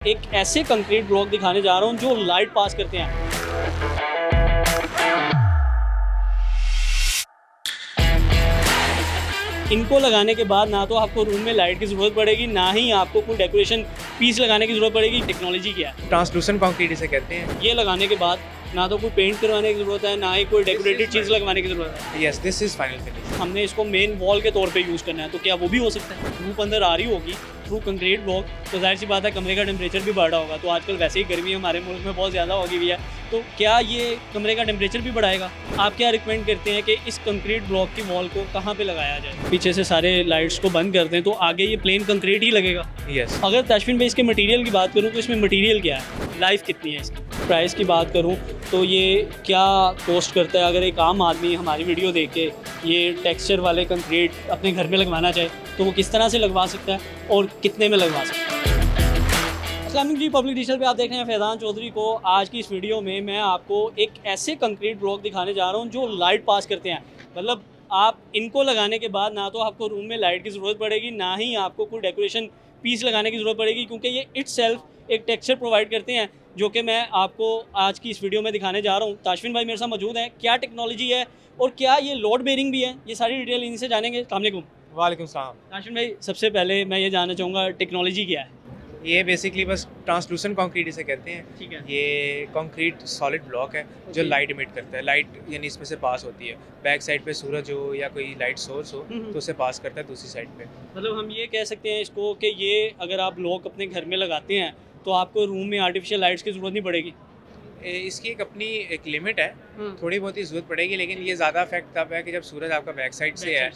एक ऐसे concrete block दिखाने जा रहा हूँ जो लाइट पास करते हैं। इनको लगाने के बाद ना तो आपको रूम में लाइट की ज़रूरत पड़ेगी, ना ही आपको कोई डेकोरेशन पीस लगाने की ज़रूरत पड़ेगी। टेक्नोलॉजी क्या है, ट्रांसलूसेंट कंक्रीट इसे कहते हैं। ये लगाने के बाद ना तो कोई पेंट करवाने की ज़रूरत है, ना ही कोई डेकोरेटेड चीज़ लगवाने की ज़रूरत है। Yes, this is final finish. हमने इसको मेन वॉल के तौर पे यूज़ करना है, तो क्या वो भी हो सकता है? धूप अंदर आ रही होगी थ्रू कंक्रीट ब्लॉक, तो जाहिर सी बात है कमरे का टेम्परेचर भी बढ़ रहा होगा। तो आजकल वैसे ही गर्मी हमारे मुल्क में बहुत ज़्यादा होगी भी है, तो क्या ये कमरे का टेम्परेचर भी बढ़ाएगा? आप क्या रिकमेंड करते हैं कि इस कंक्रीट ब्लॉक की वॉल को कहाँ पे लगाया जाए? पीछे से सारे लाइट्स को बंद कर दें तो आगे ये प्लेन कंक्रीट ही लगेगा। यस, अगर ताशफिन भाई इसके मटेरियल की बात करूँ तो इसमें मटेरियल क्या है, लाइफ कितनी है इसकी? प्राइस की बात करूँ तो ये क्या कॉस्ट करता है? अगर एक आम आदमी हमारी वीडियो देख के ये टेक्सचर वाले कंक्रीट अपने घर में लगवाना चाहे तो वो किस तरह से लगवा सकता है और कितने में लगवा सकता है? अस्सलाम जी, पब्लिक डिजिटल पे आप देख रहे हैं फैज़ान चौधरी को। आज की इस वीडियो में मैं आपको एक ऐसे कंक्रीट ब्लॉक दिखाने जा रहा हूँ जो लाइट पास करते हैं। मतलब आप इनको लगाने के बाद ना तो आपको रूम में लाइट की ज़रूरत पड़ेगी, ना ही आपको कोई डेकोरेशन पीस लगाने की ज़रूरत पड़ेगी, क्योंकि ये इटसेल्फ एक टेक्सचर प्रोवाइड करते हैं जो कि मैं आपको आज की इस वीडियो में दिखाने जा रहा हूँ। ताशफिन भाई मेरे साथ मौजूद हैं। क्या टेक्नोलॉजी है और क्या ये लोड बेयरिंग भी है, ये सारी डिटेल इनसे जानेंगे। अस्सलाम वालेकुम। वालेकुम सलाम। ताशफिन भाई, सबसे पहले मैं ये जानना चाहूँगा टेक्नोलॉजी क्या है? ये बेसिकली बस ट्रांसलूसेंट कंक्रीट इसे कहते हैं। ठीक है। ये कंक्रीट सॉलिड ब्लॉक है जो Okay. लाइट इमिट करता है। लाइट यानी इसमें से पास होती है। बैक साइड पे सूरज हो या कोई लाइट सोर्स हो तो उसे पास करता है दूसरी साइड पे। मतलब हम ये कह सकते हैं इसको कि ये अगर आप ब्लॉक अपने घर में लगाते हैं तो आपको रूम में आर्टिफिशियल लाइट्स की ज़रूरत नहीं पड़ेगी। इसकी एक अपनी एक लिमिट है, थोड़ी बहुत ही ज़रूरत पड़ेगी, लेकिन ये ज़्यादा इफेक्ट तब है कि जब सूरज आपका बैक साइड से है,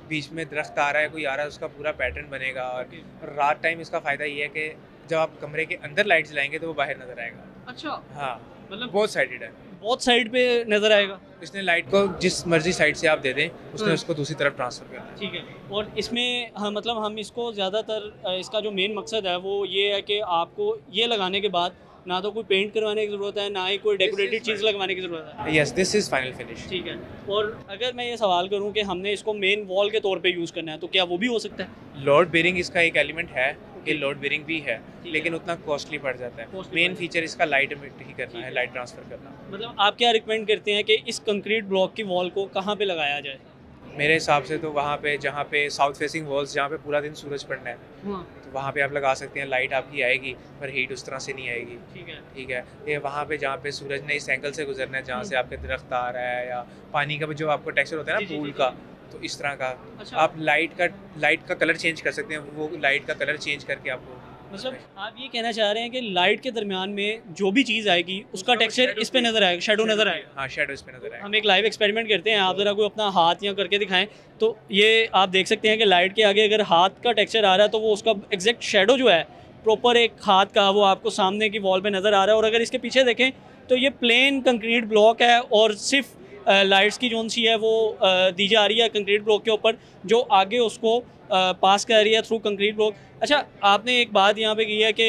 बीच में दरख्त आ रहा है, कोई आ रहा है, उसका पूरा पैटर्न बनेगा। और रात टाइम इसका फ़ायदा ये है कि जब आप कमरे के अंदर लाइट जलाएंगे तो वो बाहर नज़र आएगा। अच्छा, हाँ, मतलब बहुत साइडेड है। बहुत साइड पे नज़र आएगा। इसने लाइट को जिस मर्जी साइड से आप दे दें, उसने हाँ। उसको दूसरी तरफ ट्रांसफ़र करना है। ठीक है। और इसमें हाँ, मतलब हम इसको ज़्यादातर इसका जो मेन मकसद है वो ये है कि आपको ये लगाने के बाद ना तो कोई पेंट करवाने की ज़रूरत है, ना ही कोई डेकोरेटेड चीज़ लगवाने की ज़रूरत है। Yes, this is final finish. ठीक है। और अगर मैं ये सवाल करूं कि हमने इसको मेन वॉल के तौर पे यूज़ करना है तो क्या वो भी हो सकता है? लोड बेयरिंग इसका एक एलिमेंट है, ये Okay. लोड बेयरिंग भी है, ठीक लेकिन है। उतना कॉस्टली पड़ जाता है। Costly मेन पड़ फीचर इसका लाइट इमिट ही ठीक करना है, है। लाइट ट्रांसफ़र करना। मतलब आप क्या रिकमेंड करते हैं कि इस कंक्रीट ब्लॉक की वॉल को कहाँ पे लगाया जाए? मेरे हिसाब से तो वहाँ पे जहाँ पे साउथ फेसिंग वॉल्स, जहाँ पे पूरा दिन सूरज पड़ना है, हाँ, तो वहाँ पे आप लगा सकते हैं। लाइट आपकी आएगी पर हीट उस तरह से नहीं आएगी। ठीक है। ठीक है। ये वहाँ पे जहाँ पे सूरज ने इस एंगल से गुजरना है, जहाँ से आपके दरख्त आ रहा है, या पानी का भी जो आपको टेक्सचर होता है जी, ना जी, पूल जी, का, जी। तो इस तरह का अच्छा। आप लाइट का कलर चेंज कर सकते हैं। वो लाइट का कलर चेंज करके आपको मतलब आप ये कहना चाह रहे हैं कि लाइट के दरमियान में जो भी चीज़ आएगी उसका टेक्सचर इस पे नज़र आएगा, शेडो नज़र आएगा। हाँ, शेडो इस पे नजर आएगा। हम एक लाइव एक्सपेरिमेंट करते हैं, आप ज़रा कोई अपना हाथ यहाँ करके दिखाएं। तो ये आप देख सकते हैं कि लाइट के आगे अगर हाथ का टेक्सचर आ रहा है तो वो उसका एग्जैक्ट शेडो जो है प्रॉपर एक हाथ का वो आपको सामने की वॉल पे नज़र आ रहा है। और अगर इसके पीछे देखें तो ये प्लेन कंक्रीट ब्लॉक है और सिर्फ लाइट्स की जोन सी है वो दी जा रही है कंक्रीट ब्लॉक के ऊपर, जो आगे उसको पास कर रही है थ्रू कंक्रीट ब्लॉक। अच्छा, आपने एक बात यहाँ पे की है कि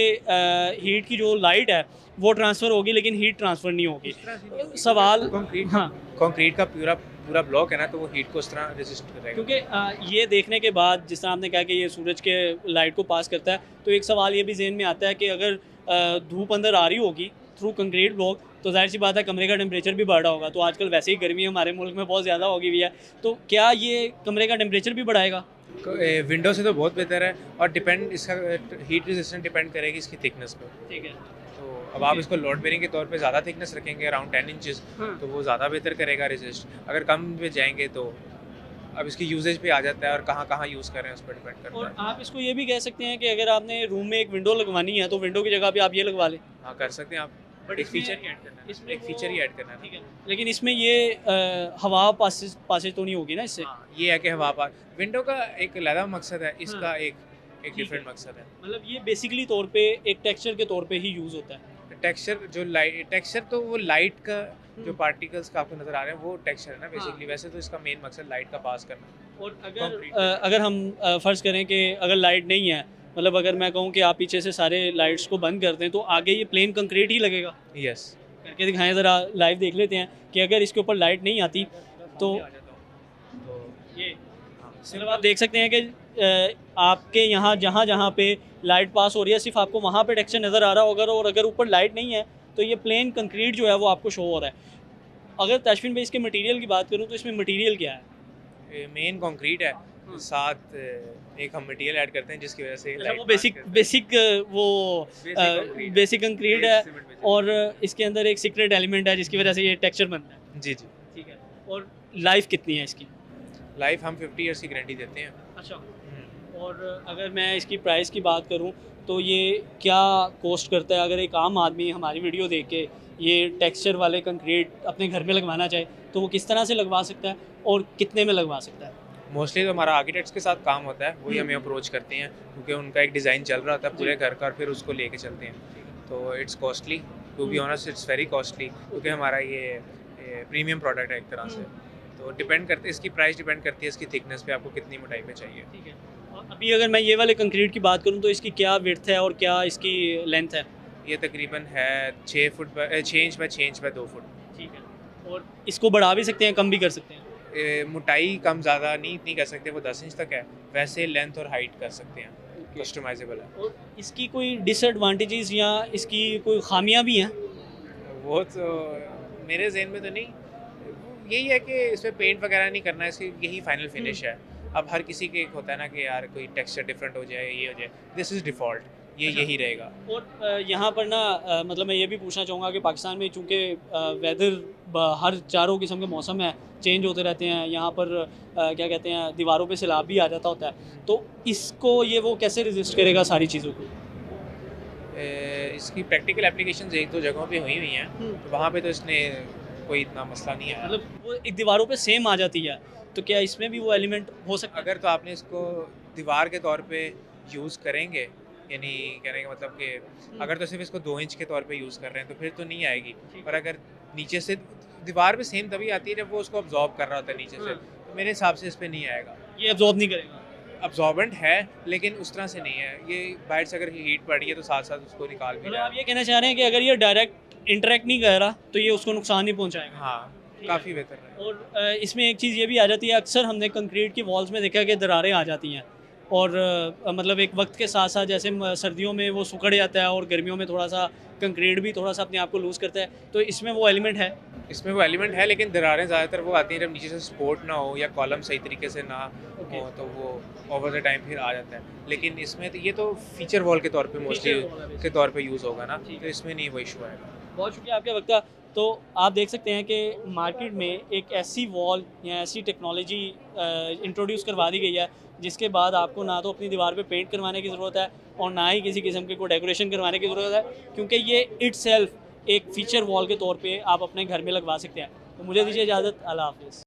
हीट की जो लाइट है वो ट्रांसफ़र होगी लेकिन हीट ट्रांसफ़र नहीं होगी। सवाल कंक्रीट हाँ, कंक्रीट का पूरा ब्लॉक है ना, तो वो हीट को उस तरह रेजिस्ट करेगा। क्योंकि ये देखने के बाद जिस तरह आपने कहा कि ये सूरज के लाइट को पास करता है, तो एक सवाल ये भी जहन में आता है कि अगर धूप अंदर आ रही होगी थ्रू कंक्रीट ब्लॉक, तो जाहिर सी बात है कमरे का टेम्परेचर भी बढ़ रहा होगा। तो आजकल वैसे ही गर्मी हमारे मुल्क में बहुत ज़्यादा होगी भी है, तो क्या ये कमरे का टेम्परेचर भी बढ़ाएगा? विंडो से तो बहुत बेहतर है, और डिपेंड इसका हीट रेजिस्टेंस डिपेंड करेगी इसकी थिकनेस पे। ठीक है। तो अब आप इसको लोड बेयरिंग के तौर पे ज़्यादा थिकनेस रखेंगे, अराउंड 10 इंचेस, हाँ। तो वो ज़्यादा बेहतर करेगा रेजिस्ट। अगर कम पे जाएंगे तो अब इसकी यूजेज पे आ जाता है, और कहाँ कहाँ यूज़ कर रहे हैं उस पर डिपेंड करता और है। आप इसको ये भी कह सकते हैं कि अगर आपने रूम में एक विंडो लगवानी है तो विंडो की जगह पे आप ये लगवा लें। हाँ, कर सकते हैं आप, बट एक इसमें- फीचर ही ऐड करना है, इसमें एक वो- फीचर ही ऐड करना है। ठीक है। लेकिन इसमें ये हवा पासेज तो नहीं होगी ना इससे? हाँ, ये है कि हवा पास, विंडो का एक अलग मकसद है, इसका हाँ। एक ठीक डिफरेंट है। मकसद है। मतलब ये बेसिकली तौर पे एक टेक्सचर के तौर पे ही यूज़ होता है। टेक्सचर तो वो लाइट का जो हम्म। पार्टिकल्स का आपको नजर आ रहे हैं वो टेक्सचर है ना बेसिकली। हाँ। वैसे तो इसका मेन मकसद लाइट का पास करना है। और Concrete अगर हम फ़र्ज़ करें कि अगर लाइट नहीं है, मतलब अगर मैं कहूँ कि आप पीछे से सारे लाइट्स को बंद कर दें तो आगे ये प्लेन कंक्रीट ही लगेगा। यस, करके दिखाएं ज़रा, लाइव देख लेते हैं कि अगर इसके ऊपर लाइट नहीं आती तो आ जाता हूँ। तो ये मतलब आप देख सकते हैं कि आपके यहाँ जहाँ जहाँ पे लाइट पास हो रही है सिर्फ आपको वहाँ पे टेक्सचर नज़र आ रहा होगा, और अगर ऊपर लाइट नहीं है तो ये प्लेन कंक्रीट जो है वो आपको शो हो रहा है। अगर तशफीन भाई इसके मटेरियल की बात करूँ तो इसमें मटेरियल क्या है? मेन कंक्रीट है, साथ एक हम मटेरियल ऐड करते हैं जिसकी वजह से अच्छा, वो बेसिक वो बेसिक कंक्रीट है, और इसके अंदर एक सीक्रेट एलिमेंट है जिसकी वजह से ये टेक्सचर बनता है। जी जी। ठीक है। और लाइफ कितनी है इसकी? लाइफ हम 50 ईयर्स की गारंटी देते हैं। अच्छा। और अगर मैं इसकी प्राइस की बात करूं तो ये क्या कॉस्ट करता है? अगर एक आम आदमी हमारी वीडियो देख के ये टेक्सचर वाले कंक्रीट अपने घर में लगवाना चाहे तो वो किस तरह से लगवा सकता है और कितने में लगवा सकता है? मोस्टली तो हमारा आर्किटेक्ट्स के साथ काम होता है, वही हमें अप्रोच करते हैं क्योंकि उनका एक डिज़ाइन चल रहा होता है पूरे घर का और फिर उसको लेके चलते हैं। तो it's costly, to be honest it's very costly, क्योंकि हमारा ये प्रीमियम प्रोडक्ट है एक तरह से। तो डिपेंड करते इसकी प्राइस डिपेंड करती है इसकी थिकनेस पे, आपको कितनी मोटाई पे चाहिए। ठीक है। और अभी अगर मैं ये वाले कंक्रीट की बात करूं तो इसकी क्या विड्थ है और क्या इसकी लेंथ है? ये तकरीबन है 6 foot 6 inch by 6 inch by 2 foot. ठीक है। और इसको बढ़ा भी सकते हैं, कम भी कर सकते हैं? मोटाई कम ज़्यादा नहीं इतनी कर सकते, वो 10 इंच तक है, वैसे लेंथ और हाइट कर सकते हैं, कस्टमाइजेबल है। और इसकी कोई डिसएडवांटेजेस या इसकी कोई खामियां भी हैं? वो तो मेरे जहन में तो नहीं, यही है कि इसमें पेंट वगैरह नहीं करना है, इसकी यही फाइनल फिनिश है। अब हर किसी के एक होता है ना कि यार कोई टेक्सचर डिफरेंट हो जाए, ये हो जाए, दिस इज़ डिफ़ॉल्ट, ये अच्छा। यही रहेगा। और यहाँ पर ना मतलब मैं ये भी पूछना चाहूँगा कि पाकिस्तान में चूँकि वेदर हर चारों किस्म के मौसम है, चेंज होते रहते हैं, यहाँ पर क्या कहते हैं दीवारों पे सैलाब भी आ जाता होता है, तो इसको ये वो कैसे रेजिस्ट करेगा सारी चीज़ों को? इसकी प्रैक्टिकल एप्लीकेशंस एक दो जगहों पे हुई हुई हैं, तो वहाँ पे तो इसने कोई इतना मसला नहीं है। मतलब वो एक दीवारों पे सेम आ जाती है, तो क्या इसमें भी वो एलिमेंट हो सकता है? अगर तो आपने इसको दीवार के तौर पे यूज़ करेंगे, यानी कहने का मतलब कि अगर तो सिर्फ इसको 2 इंच के तौर पे यूज़ कर रहे हैं तो फिर तो नहीं आएगी। और अगर नीचे से दीवार पे सेम तभी आती है जब वो उसको अब्जॉर्ब कर रहा होता है नीचे से, तो मेरे हिसाब से इस पे नहीं आएगा। ये एब्जॉर्ब नहीं करेगा? अब्जॉर्बेंट है लेकिन उस तरह से नहीं है, ये बाहर से अगर हीट पड़ रही है तो साथ साथ उसको निकाल भी मतलब रहा आप ये कहना चाह रहे हैं कि अगर ये डायरेक्ट इंटरेक्ट नहीं कर रहा तो ये उसको नुकसान नहीं पहुंचाएगा? हाँ, काफ़ी बेहतर है। और इसमें एक चीज़ ये भी आ जाती है, अक्सर हमने कंक्रीट की वॉल्स में देखा कि दरारें आ जाती हैं, और मतलब एक वक्त के साथ साथ जैसे सर्दियों में वो सुखड़ जाता है और गर्मियों में थोड़ा सा कंक्रीट भी थोड़ा सा अपने आप को लूज़ करता है, तो इसमें वो एलिमेंट है? इसमें वो एलिमेंट है लेकिन दरारें ज़्यादातर वो आती हैं जब नीचे से सपोर्ट ना हो या कॉलम सही तरीके से ना हो, तो वो ओवर द टाइम फिर आ जाता है। लेकिन इसमें तो ये तो फीचर वॉल के तौर पे मोस्टली के तौर पे यूज़ होगा ना, तो इसमें नहीं वो इशू आएगा। बहुत शुक्रिया आपके वक्त का। तो आप देख सकते हैं कि मार्केट में एक ऐसी वॉल या ऐसी टेक्नोलॉजी इंट्रोड्यूस करवा दी गई है जिसके बाद आपको ना तो अपनी दीवार पे पेंट करवाने की ज़रूरत है और ना ही किसी किस्म की कोई डेकोरेशन करवाने की ज़रूरत है, क्योंकि ये इट्सेल्फ एक फ़ीचर वॉल के तौर पे आप अपने घर में लगवा सकते हैं। तो मुझे दीजिए इजाज़त, अल्लाह हाफ़िज़।